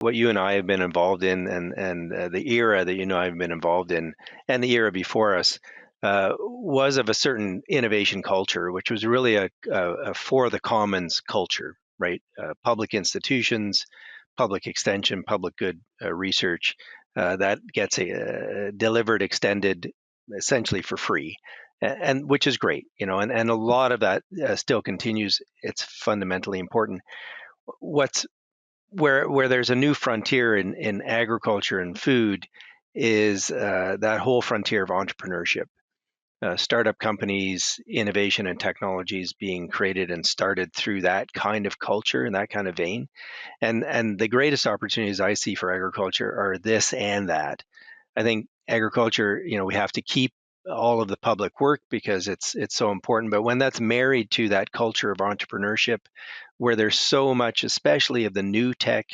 what you and I have been involved in, and the era that you know I've been involved in, and the era before us, was of a certain innovation culture, which was really a for the commons culture, right? Public institutions, public extension, public good research that gets delivered, extended, essentially for free. And which is great, and a lot of that still continues. It's fundamentally important. What's where there's a new frontier in agriculture and food is that whole frontier of entrepreneurship. Startup companies, innovation and technologies being created and started through that kind of culture and that kind of vein. And the greatest opportunities I see for agriculture are this and that. I think agriculture, we have to keep all of the public work because it's so important. But when that's married to that culture of entrepreneurship, where there's so much, especially of the new tech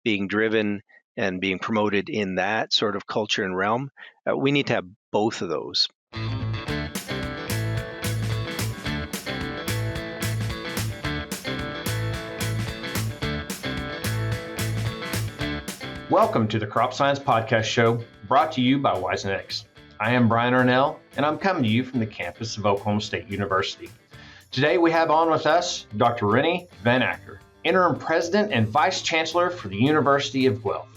being driven and being promoted in that sort of culture and realm, we need to have both of those. Welcome to the Crop Science Podcast Show, brought to you by Wisenx. I am Brian Arnell, and I'm coming to you from the campus of Oklahoma State University. Today we have on with us Dr. Rene Van Acker, interim president and vice-chancellor for the University of Guelph.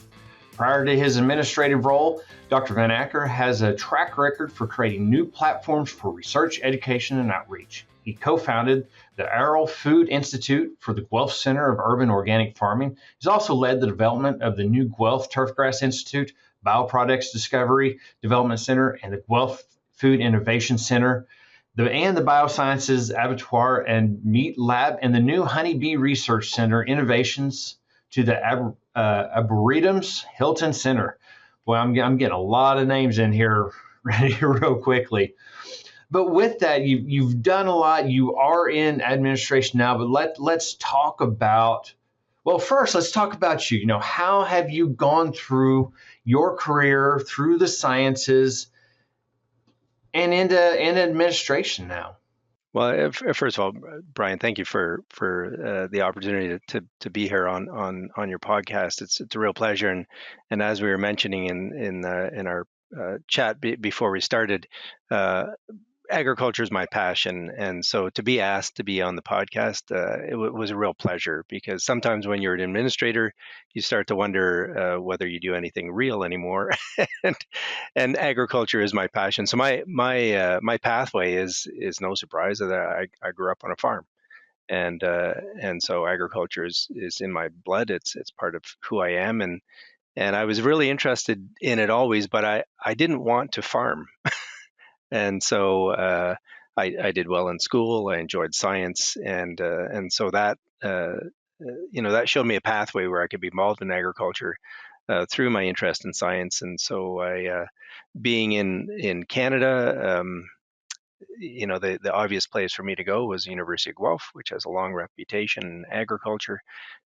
Prior to his administrative role, Dr. Van Acker has a track record for creating new platforms for research, education, and outreach. He co-founded the Arrel Food Institute for the Guelph Center of Urban Organic Farming. He's also led the development of the new Guelph Turfgrass Institute, Bioproducts Discovery Development Center, and the Guelph Food Innovation Center, and the Biosciences Abattoir and Meat Lab, and the new Honeybee Research Center innovations to the Arboretum's Hilton Center. Well, I'm getting a lot of names in here real quickly. But with that, you've done a lot. You are in administration now, but let's talk about, well, first, let's talk about you. How have you gone through your career, through the sciences, and into administration now? Well, first of all, Brian, thank you for the opportunity to be here on your podcast. It's a real pleasure, and as we were mentioning in our chat before we started, agriculture is my passion, and so to be asked to be on the podcast, it was a real pleasure, because sometimes when you're an administrator, you start to wonder whether you do anything real anymore, and agriculture is my passion. So my pathway is no surprise that I grew up on a farm, and so agriculture is in my blood. It's part of who I am, and I was really interested in it always, but I didn't want to farm. And so I did well in school. I enjoyed science, and so that that showed me a pathway where I could be involved in agriculture through my interest in science. And so being in Canada, the obvious place for me to go was the University of Guelph, which has a long reputation in agriculture.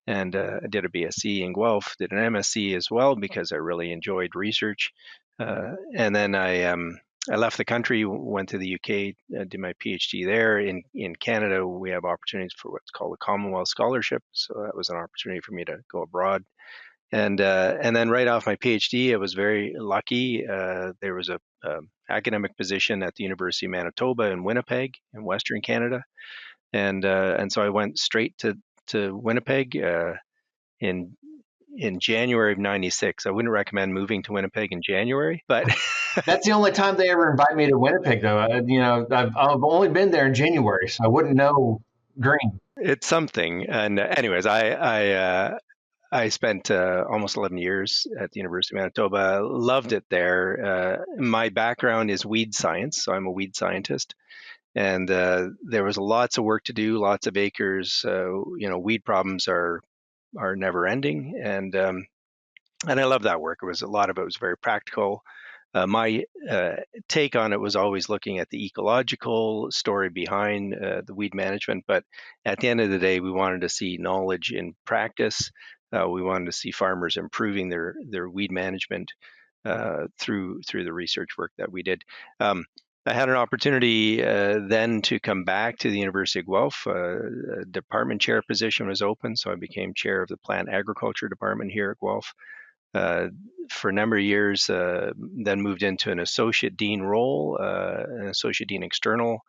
And I did a BSc in Guelph, did an MSc as well because I really enjoyed research. And then I left the country, went to the UK, did my PhD there. In Canada, we have opportunities for what's called a Commonwealth Scholarship. So that was an opportunity for me to go abroad. And then right off my PhD, I was very lucky. There was a academic position at the University of Manitoba in Winnipeg in Western Canada. And so I went straight to Winnipeg in January of '96. I wouldn't recommend moving to Winnipeg in January, but That's the only time they ever invite me to Winnipeg, though. I've only been there in January, so I wouldn't know green. it's something. And anyways, I spent almost 11 years at the University of Manitoba. Loved it there. My background is weed science, so I'm a weed scientist. And there was lots of work to do, lots of acres. Weed problems are never ending, and I love that work. A lot of it was very practical. My take on it was always looking at the ecological story behind the weed management, but at the end of the day, we wanted to see knowledge in practice. We wanted to see farmers improving their weed management through the research work that we did. I had an opportunity then to come back to the University of Guelph. A department chair position was open, so I became chair of the plant agriculture department here at Guelph. For a number of years, then moved into an associate dean role, an associate dean external.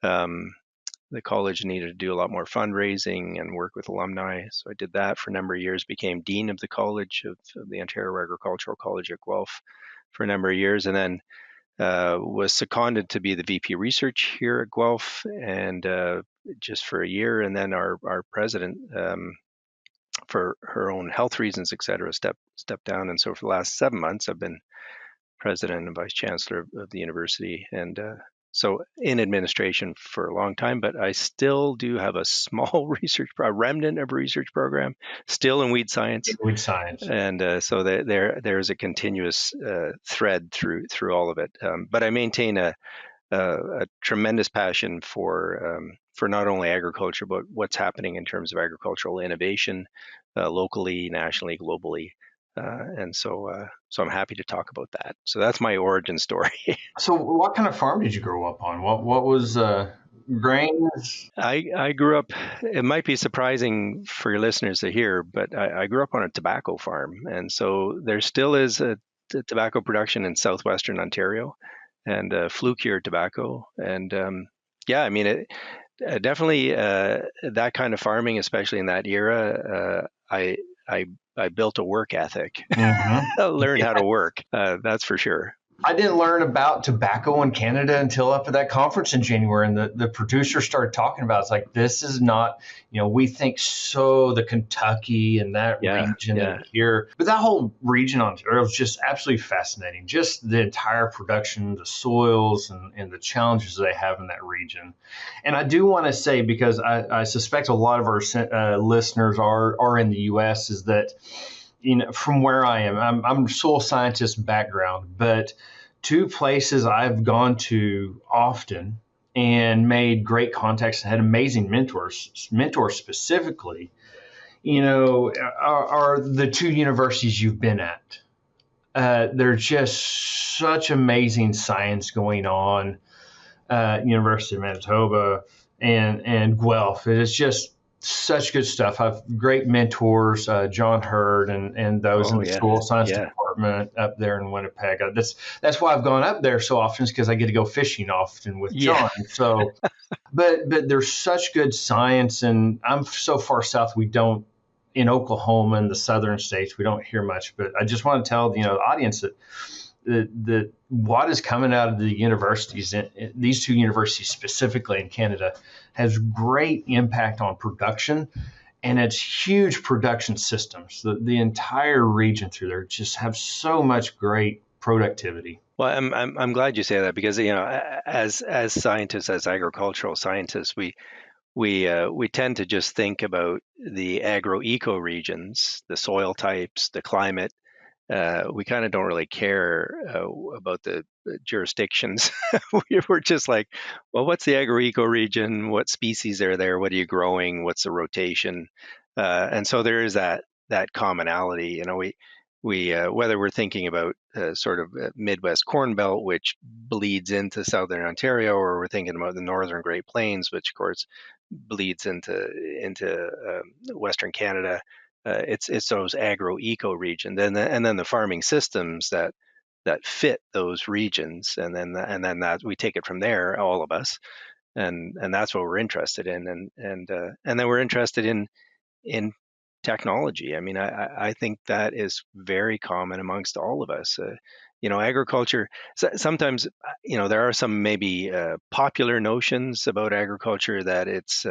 The college needed to do a lot more fundraising and work with alumni, so I did that for a number of years, became dean of the college of the Ontario Agricultural College at Guelph for a number of years, and then was seconded to be the VP Research here at Guelph, and just for a year, and then our president, for her own health reasons, et cetera, stepped down, and so for the last 7 months, I've been president and vice-chancellor of the university, and so in administration for a long time, but I still do have a small a remnant of research program, still in weed science. Weed science. And so there's a continuous thread through all of it. But I maintain a tremendous passion for not only agriculture, but what's happening in terms of agricultural innovation, locally, nationally, globally. And so I'm happy to talk about that. So that's my origin story. So what kind of farm did you grow up on? What was grains? I grew up, it might be surprising for your listeners to hear, but I grew up on a tobacco farm. And so there still is a tobacco production in southwestern Ontario, and flue-cured tobacco. And yeah, I mean, it definitely that kind of farming, especially in that era, I built a work ethic, learned how to work. That's for sure. I didn't learn about tobacco in Canada until after that conference in January, and the producer started talking about it. It's like, this is not, we think so, the Kentucky and that region and here, but that whole region on Ontario was just absolutely fascinating. Just the entire production, the soils, and the challenges they have in that region. And I do want to say, because I suspect a lot of our listeners are in the U.S., is that, from where I am, I'm a soil scientist background, but two places I've gone to often and made great contacts and had amazing mentors specifically, are the two universities you've been at. There's just such amazing science going on, University of Manitoba and Guelph. It is just such good stuff. I have great mentors, John Hurd and those in the soil science department up there in Winnipeg. That's why I've gone up there so often, is because I get to go fishing often with John. So, but there's such good science, and I'm so far south, we don't, in Oklahoma and the southern states, we don't hear much. But I just want to tell the audience that what is coming out of the universities, these two universities specifically in Canada, has great impact on production, and it's huge production systems. The entire region through there just have so much great productivity. Well, I'm glad you say that, because as scientists, as agricultural scientists, we tend to just think about the agro-eco regions, the soil types, the climate. We kind of don't really care about the jurisdictions. We're just like, well, what's the agro-eco region? What species are there? What are you growing? What's the rotation? And so there is that commonality. We whether we're thinking about sort of Midwest Corn Belt, which bleeds into Southern Ontario, or we're thinking about the Northern Great Plains, which of course bleeds into Western Canada. It's those agro-eco regions, and then the farming systems that fit those regions, and then that we take it from there, all of us, and that's what we're interested in, and then we're interested in technology. I mean, I think that is very common amongst all of us. Agriculture, sometimes, there are some maybe popular notions about agriculture that it's,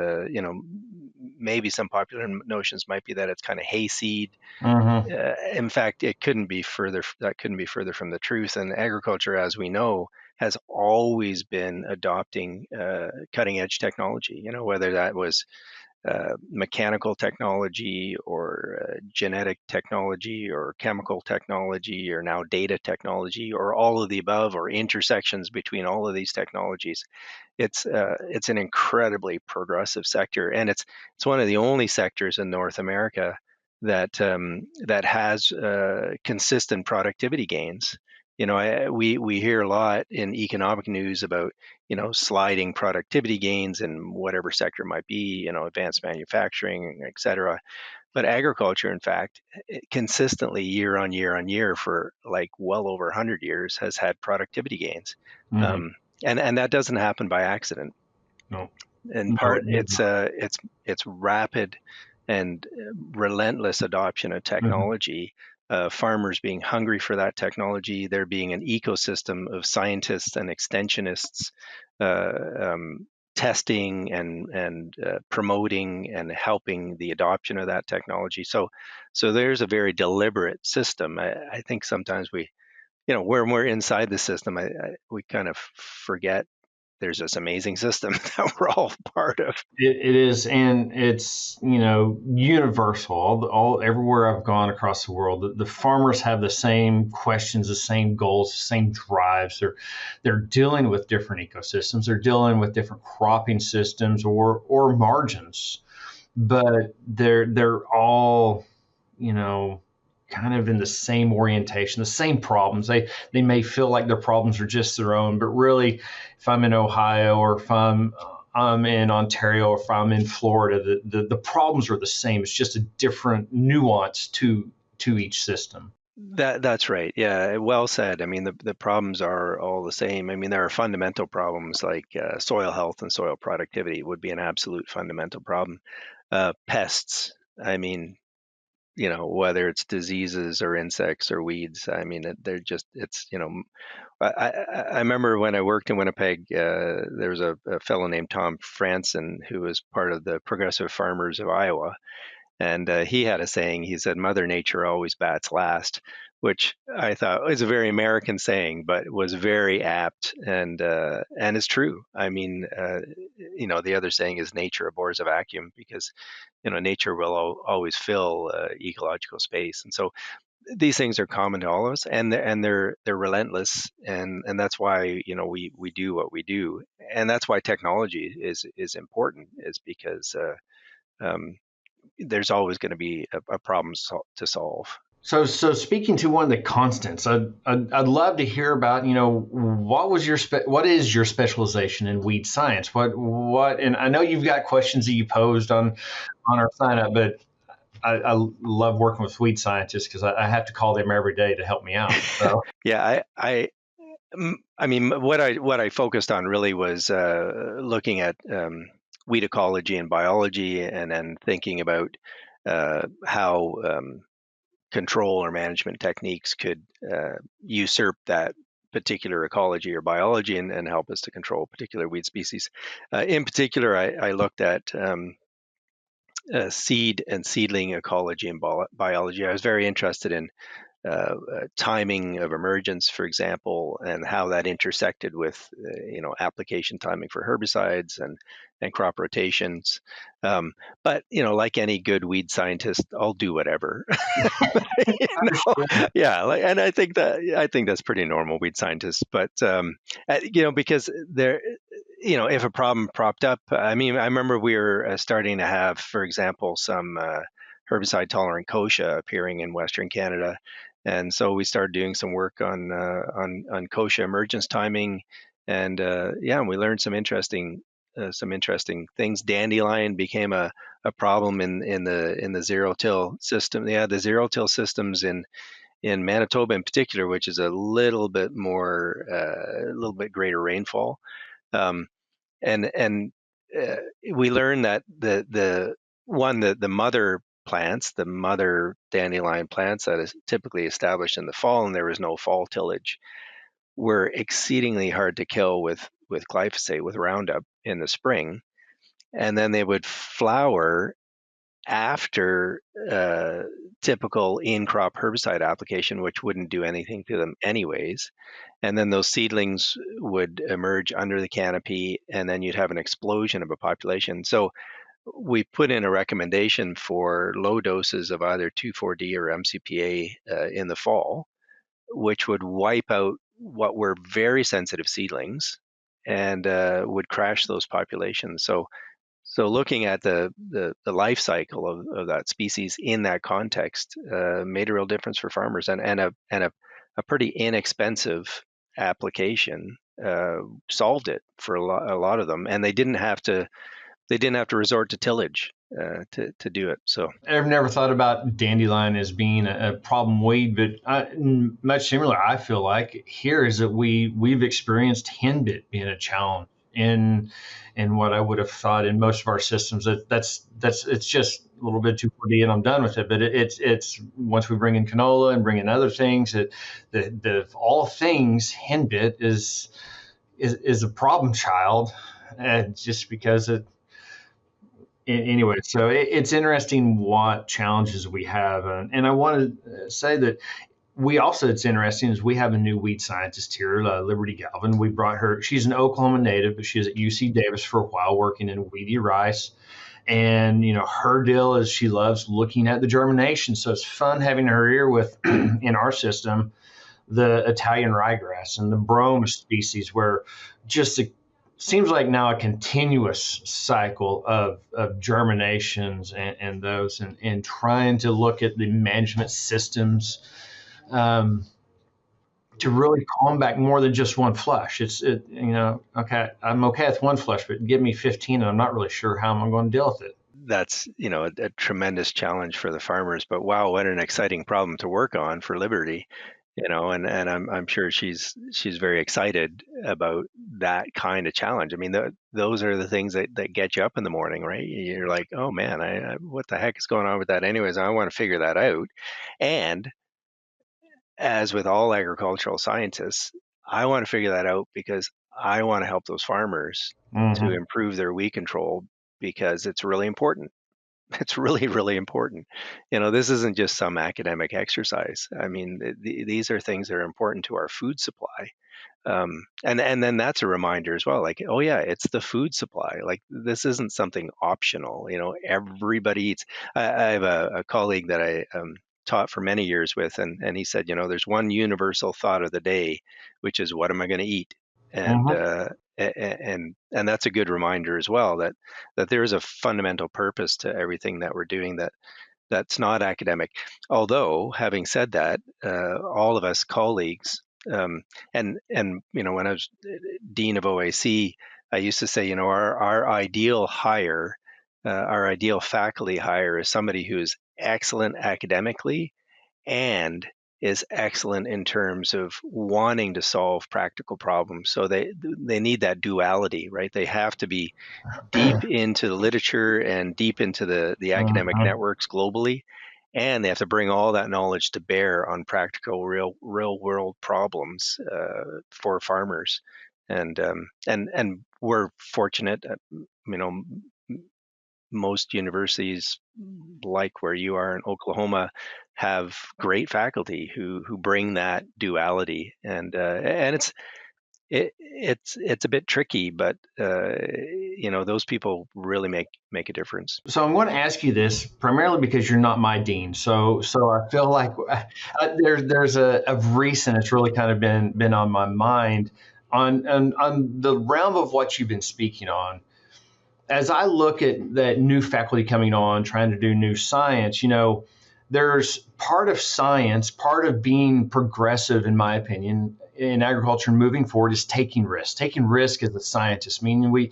maybe some popular notions might be that it's kind of hayseed. In fact, that couldn't be further from the truth. And agriculture, as we know, has always been adopting cutting edge technology, whether that was mechanical technology or genetic technology or chemical technology or now data technology or all of the above or intersections between all of these technologies. It's an incredibly progressive sector, and it's one of the only sectors in North America that has consistent productivity gains. we hear a lot in economic news about, sliding productivity gains in whatever sector it might be, advanced manufacturing, et cetera. But agriculture, in fact, consistently year on year on year for like well over 100 years has had productivity gains. Mm-hmm. Um, and that doesn't happen by accident. No, In no, part, it does not. it's rapid and relentless adoption of Mhm. technology. Farmers being hungry for that technology, there being an ecosystem of scientists and extensionists uh, um, testing and promoting and helping the adoption of that technology. So there's a very deliberate system. I think sometimes when we're inside the system, we kind of forget there's this amazing system that we're all part of. It is, and it's universal. All everywhere I've gone across the world, the farmers have the same questions, the same goals, the same drives. They're dealing with different ecosystems. They're dealing with different cropping systems or margins, but they're all you know kind of in the same orientation, the same problems. They may feel like their problems are just their own, but really, if I'm in Ohio or if I'm in Ontario or if I'm in Florida, the problems are the same. It's just a different nuance to each system. That's right. Yeah, well said. I mean, the problems are all the same. I mean, there are fundamental problems like soil health and soil productivity would be an absolute fundamental problem. Pests. I mean, whether it's diseases or insects or weeds. I mean, they're just I remember when I worked in Winnipeg, there was a fellow named Tom Franson who was part of the Progressive Farmers of Iowa. And he had a saying. He said, "Mother Nature always bats last," which I thought was a very American saying, but was very apt and is true. I mean, the other saying is "Nature abhors a vacuum," because nature will always fill ecological space, and so these things are common to all of us, and they're relentless, and that's why we do what we do, and that's why technology is important, is because um, there's always going to be a problem to solve. So speaking to one of the constants, I'd love to hear about, what is your specialization in weed science? And I know you've got questions that you posed on our sign up, but I love working with weed scientists because I have to call them every day to help me out. So, Yeah, I mean, what I focused on really was looking at weed ecology and biology, and then thinking about how control or management techniques could usurp that particular ecology or biology, and help us to control particular weed species. In particular, I looked at seed and seedling ecology and biology. I was very interested in timing of emergence, for example, and how that intersected with application timing for herbicides and crop rotations. But like any good weed scientist, I'll do whatever. Yeah, and I think that's pretty normal, weed scientists. But because there, if a problem propped up, I mean, I remember we were starting to have, for example, some herbicide tolerant kochia appearing in Western Canada, and so we started doing some work on kochia emergence timing, and we learned some interesting things. Dandelion became a problem in the zero till system. Yeah, the zero till systems in Manitoba in particular, which is a little bit greater rainfall. Um, and we learned that the mother plants, the mother dandelion plants that is typically established in the fall, and there was no fall tillage, were exceedingly hard to kill with glyphosate, with Roundup, in the spring, and then they would flower after typical in-crop herbicide application, which wouldn't do anything to them anyways. And then those seedlings would emerge under the canopy, and then you'd have an explosion of a population. So we put in a recommendation for low doses of either 2,4-D or MCPA in the fall, which would wipe out what were very sensitive seedlings and would crash those populations. So looking at the life cycle of that species in that context made a real difference for farmers, and a a pretty inexpensive application solved it for a lot of them, and they didn't have to resort to tillage to do it. So I've never thought about dandelion as being a problem weed, but much similar, I feel like here is that we've experienced henbit being a challenge in what I would have thought in most of our systems. That's it's just a little bit too 4D and I'm done with it. But it's once we bring in canola and bring in other things, that the all things henbit is a problem child, just because it. Anyway, so it's interesting what challenges we have, and I want to say that we also, it's interesting is we have a new weed scientist here, Liberty Galvin. We brought her. She's an Oklahoma native, but she was at UC Davis for a while working in weedy rice. And her deal is she loves looking at the germination, so it's fun having her here with in our system the Italian ryegrass and the brome species, where just seems like now a continuous cycle of germinations and those, and trying to look at the management systems to really combat more than just one flush. Okay, I'm okay with one flush, but give me 15 and I'm not really sure how I'm going to deal with it. That's a tremendous challenge for the farmers, but wow, what an exciting problem to work on for Liberty. And I'm sure she's very excited about that kind of challenge. I mean, those are the things that get you up in the morning, right? You're like, oh man, what the heck is going on with that? Anyways, I want to figure that out. And as with all agricultural scientists, I want to figure that out because I want to help those farmers to Mm-hmm. improve their weed control because it's really important. It's really, really important. This isn't just some academic exercise. I mean, these are things that are important to our food supply. And then that's a reminder as well, like, oh yeah, it's the food supply. Like this isn't something optional. Everybody eats. I have a colleague that I taught for many years with, and he said, there's one universal thought of the day, which is what am I going to eat? And Mm-hmm. and that's a good reminder as well that there is a fundamental purpose to everything that we're doing that's not academic. Although, having said that, all of us colleagues, and when I was dean of OAC, I used to say, our ideal hire, our ideal faculty hire is somebody who is excellent academically and is excellent in terms of wanting to solve practical problems. So they need that duality, right? They have to be deep into the literature and deep into the academic Mm-hmm. networks globally, and they have to bring all that knowledge to bear on practical real world problems for farmers. And we're fortunate, most universities like where you are in Oklahoma have great faculty who bring that duality, and it's a bit tricky, but those people really make a difference. So I'm going to ask you this primarily because you're not my dean. So I feel like there's a recent, it's really kind of been on my mind on the realm of what you've been speaking on. As I look at that new faculty coming on, trying to do new science, there's part of science, part of being progressive, in my opinion, in agriculture and moving forward is taking risks. Taking risk as a scientist, meaning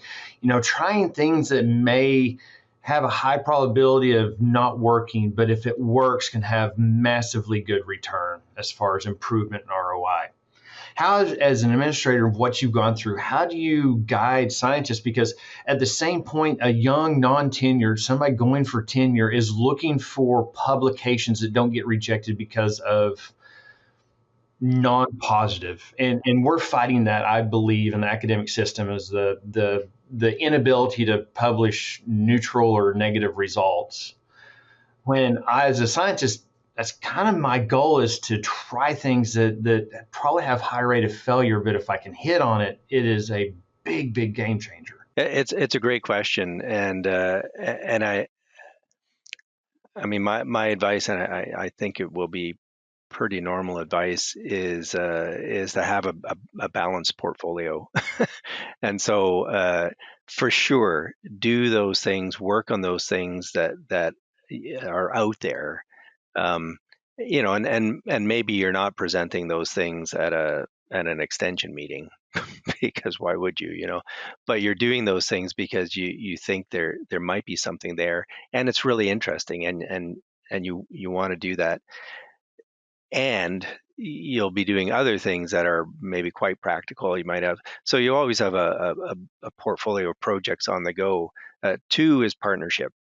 trying things that may have a high probability of not working, but if it works, can have massively good return as far as improvement in ROI. How, as an administrator of what you've gone through, how do you guide scientists? Because at the same point, a young, non-tenured, somebody going for tenure is looking for publications that don't get rejected because of non-positive. And we're fighting that, I believe, in the academic system is the inability to publish neutral or negative results. When I, as a scientist, that's kind of my goal is to try things that probably have high rate of failure, but if I can hit on it, it is a big game changer. It's a great question, and I mean my advice, and I think it will be pretty normal advice, is to have a balanced portfolio. And so for sure, do those things, work on those things that are out there. Um, and maybe you're not presenting those things at an extension meeting because why would you, but you're doing those things because you think there might be something there, and it's really interesting, and you want to do that, and you'll be doing other things that are maybe quite practical. So you always have a portfolio of projects on the go. Two is partnership,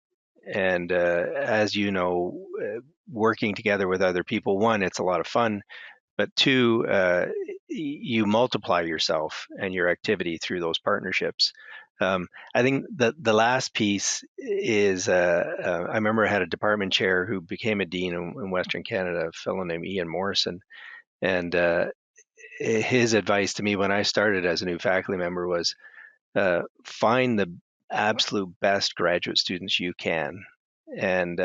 and as you know, working together with other people, one, it's a lot of fun, but two, you multiply yourself and your activity through those partnerships. I think the last piece is I remember I had a department chair who became a dean in Western Canada, a fellow named Ian Morrison, and his advice to me when I started as a new faculty member was find the absolute best graduate students you can, and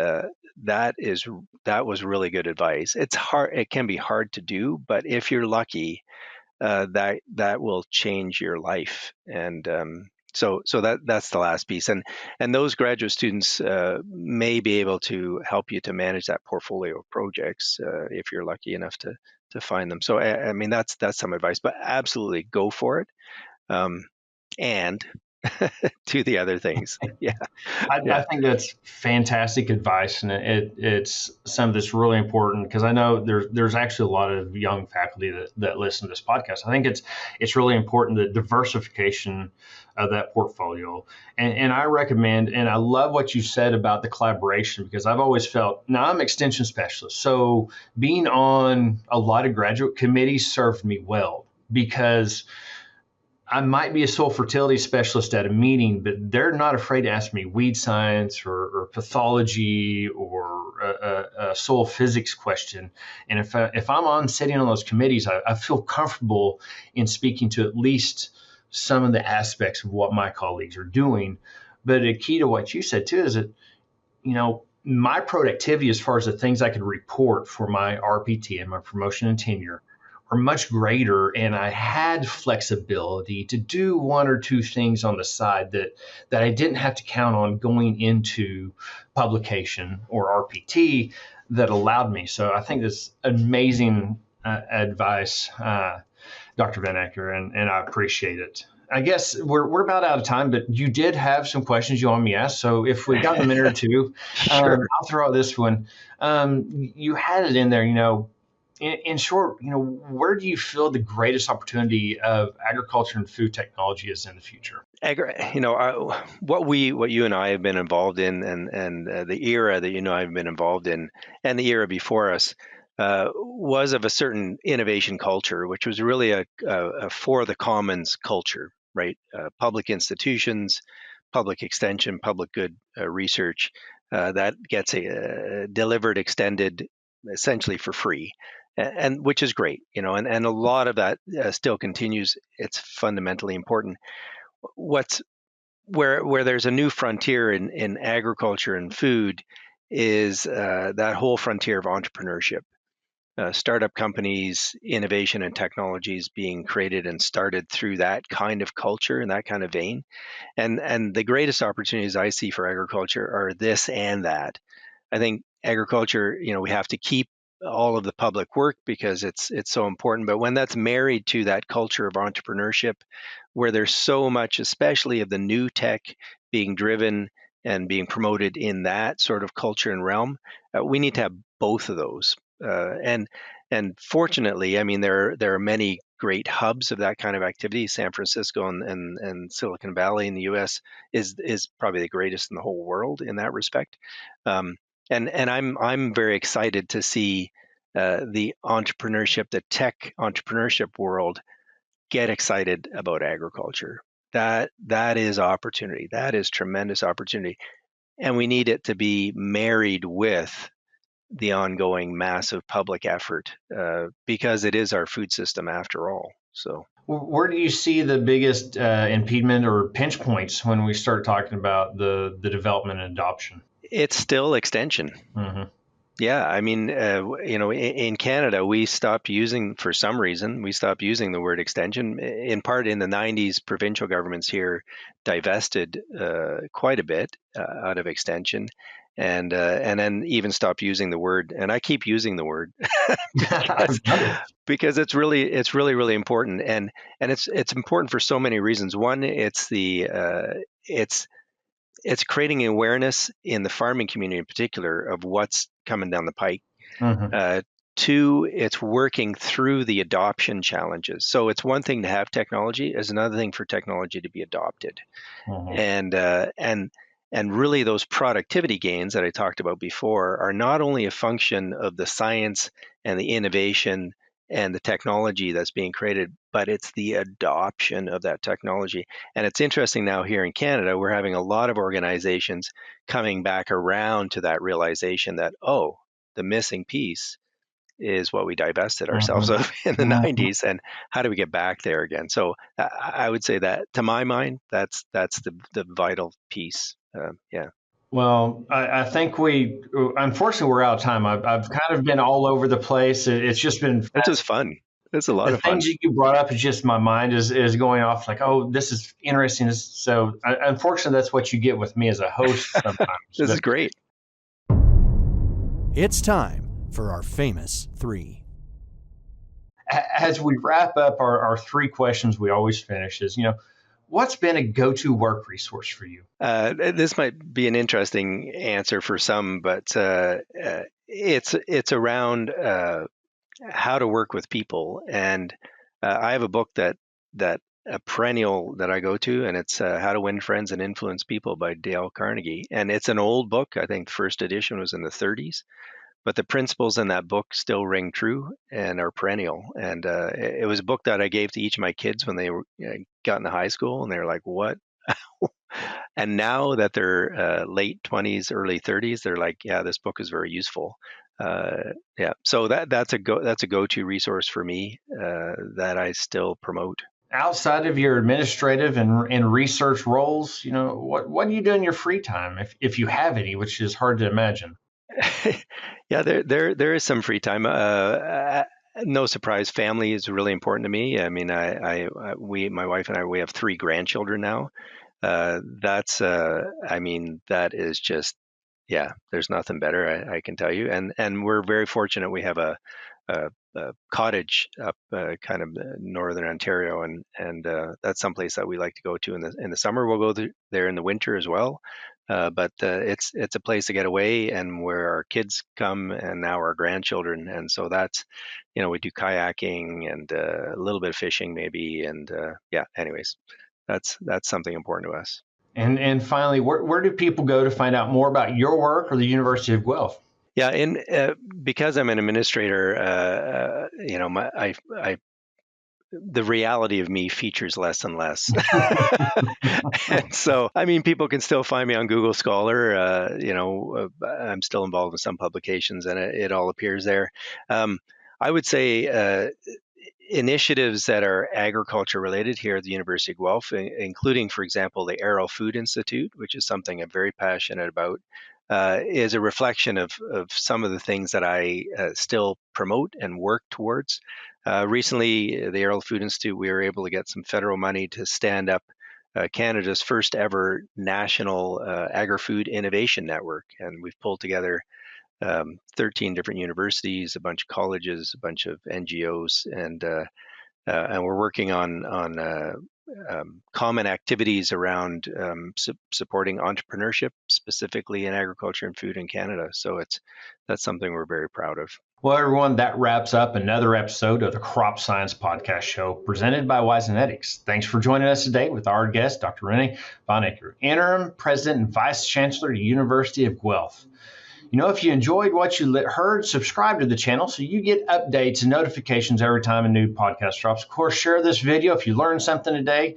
that was really good advice. It's hard; it can be hard to do, but if you're lucky, that will change your life. And so that's the last piece, and those graduate students may be able to help you to manage that portfolio of projects if you're lucky enough to find them. So I mean that's some advice, but absolutely go for it. Um, and do the other things. Yeah, I yeah, think that's fantastic advice, and it's something that's really important because I know there's actually a lot of young faculty that listen to this podcast. I think it's really important, the diversification of that portfolio, and I recommend, and I love what you said about the collaboration, because I've always felt, now I'm extension specialist, so being on a lot of graduate committees served me well, because I might be a soil fertility specialist at a meeting, but they're not afraid to ask me weed science or pathology or a soil physics question. And if I'm on sitting on those committees, I feel comfortable in speaking to at least some of the aspects of what my colleagues are doing. But a key to what you said too is that, my productivity as far as the things I could report for my RPT and my promotion and tenure are much greater, and I had flexibility to do one or two things on the side that I didn't have to count on going into publication or RPT, that allowed me. So I think that's amazing advice, Dr. Van Acker, and I appreciate it. I guess we're about out of time, but you did have some questions you want me to ask. So if we got a minute or two, sure. I'll throw out this one. You had it in there, in short, where do you feel the greatest opportunity of agriculture and food technology is in the future? What you and I have been involved in, and the era that I've been involved in, and the era before us, was of a certain innovation culture, which was really a for the commons culture, right? Public institutions, public extension, public good research that gets delivered, extended, essentially for free, and which is great, and a lot of that still continues. It's fundamentally important. What's where there's a new frontier in agriculture and food is that whole frontier of entrepreneurship, startup companies, innovation and technologies being created and started through that kind of culture and that kind of vein. And the greatest opportunities I see for agriculture are this and that. I think agriculture, we have to keep all of the public work because it's so important. But when that's married to that culture of entrepreneurship, where there's so much, especially of the new tech being driven and being promoted in that sort of culture and realm, we need to have both of those. And fortunately, I mean, there are many great hubs of that kind of activity. San Francisco and Silicon Valley in the U.S. is probably the greatest in the whole world in that respect. Um, and I'm very excited to see the tech entrepreneurship world get excited about agriculture. That is opportunity. That is tremendous opportunity, and we need it to be married with the ongoing massive public effort because it is our food system after all. So. Where do you see the biggest impediment or pinch points when we start talking about the development and adoption? It's still extension. Mm-hmm. Yeah, I mean, in Canada, for some reason, we stopped using the word extension. In part, in the 90s, provincial governments here divested quite a bit out of extension. and then even stop using the word. And I keep using the word because, I've done it. because it's really important, and it's important for so many reasons. One, it's it's creating awareness in the farming community in particular of what's coming down the pike. Mhm. Uh, Two, it's working through the adoption challenges. So it's one thing to have technology; it's another thing for technology to be adopted. Mhm. And and really, those productivity gains that I talked about before are not only a function of the science and the innovation and the technology that's being created, but it's the adoption of that technology. And it's interesting now here in Canada, we're having a lot of organizations coming back around to that realization that, oh, the missing piece is what we divested ourselves Mhm. of in the Mhm. 90s, and how do we get back there again? So I would say that, to my mind, that's the vital piece. Yeah. Well, I think unfortunately, we're out of time. I've kind of been all over the place. It's just been This was fun. This is a lot the of fun. things that you brought up is just my mind is going off like, oh, this is interesting. So, unfortunately, that's what you get with me as a host sometimes. This is But great. It's time for our famous three. as we wrap up our three questions, we always finish is, what's been a go-to work resource for you? This might be an interesting answer for some, but it's around how to work with people. And I have a book that a perennial that I go to, and it's How to Win Friends and Influence People by Dale Carnegie. And it's an old book. I think first edition was in the 30s, but the principles in that book still ring true and are perennial. And it was a book that I gave to each of my kids when they were got into high school, and they were like, "What?" And now that they're late 20s, early 30s, they're like, "Yeah, this book is very useful." Yeah, so that's a go-to resource for me that I still promote. Outside of your administrative and research roles, what do you do in your free time, if you have any, which is hard to imagine? Yeah, there is some free time. No surprise, family is really important to me. I mean, my wife and I, we have three grandchildren now. I mean, that is just, yeah, there's nothing better, I can tell you. And we're very fortunate. We have a cottage up kind of northern Ontario, and that's someplace that we like to go to in the summer. We'll go there in the winter as well. But it's a place to get away, and where our kids come, and now our grandchildren, and so that's, we do kayaking and a little bit of fishing maybe, and yeah. Anyways, that's something important to us. And finally, where do people go to find out more about your work or the University of Guelph? Yeah, because I'm an administrator, the reality of me features less and less. And so, I mean, people can still find me on Google Scholar. I'm still involved in some publications, and it all appears there. I would say initiatives that are agriculture related here at the University of Guelph, including, for example, the Aero Food Institute, which is something I'm very passionate about, is a reflection of some of the things that I still promote and work towards. Recently, the Aero Food Institute, we were able to get some federal money to stand up Canada's first ever national agri-food innovation network. And we've pulled together 13 different universities, a bunch of colleges, a bunch of NGOs, and we're working on common activities around supporting entrepreneurship, specifically in agriculture and food in Canada. So that's something we're very proud of. Well, everyone, that wraps up another episode of the Crop Science Podcast Show presented by Wisenetics. Thanks for joining us today with our guest, Dr. Rene Van Acker, Interim President and Vice-Chancellor at the University of Guelph. If you enjoyed what you heard, subscribe to the channel so you get updates and notifications every time a new podcast drops. Of course, share this video if you learned something today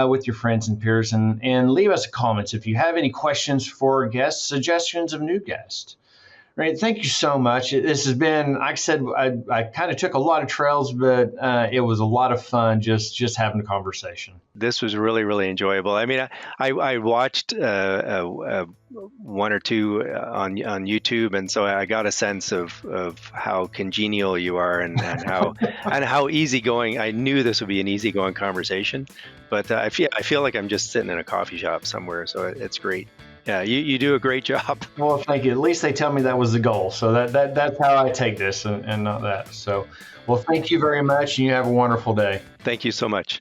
with your friends and peers, and leave us comments if you have any questions for guests, suggestions of new guests. Right. Thank you so much. This has been, like I said, I kind of took a lot of trails, but it was a lot of fun just having a conversation. This was really, really enjoyable. I mean, I watched one or two on YouTube, and so I got a sense of how congenial you are, and how easygoing. I knew this would be an easygoing conversation, but I feel like I'm just sitting in a coffee shop somewhere, so it's great. Yeah, you do a great job. Well, thank you. At least they tell me that was the goal. So that's how I take this and not that. So, well, thank you very much, and you have a wonderful day. Thank you so much.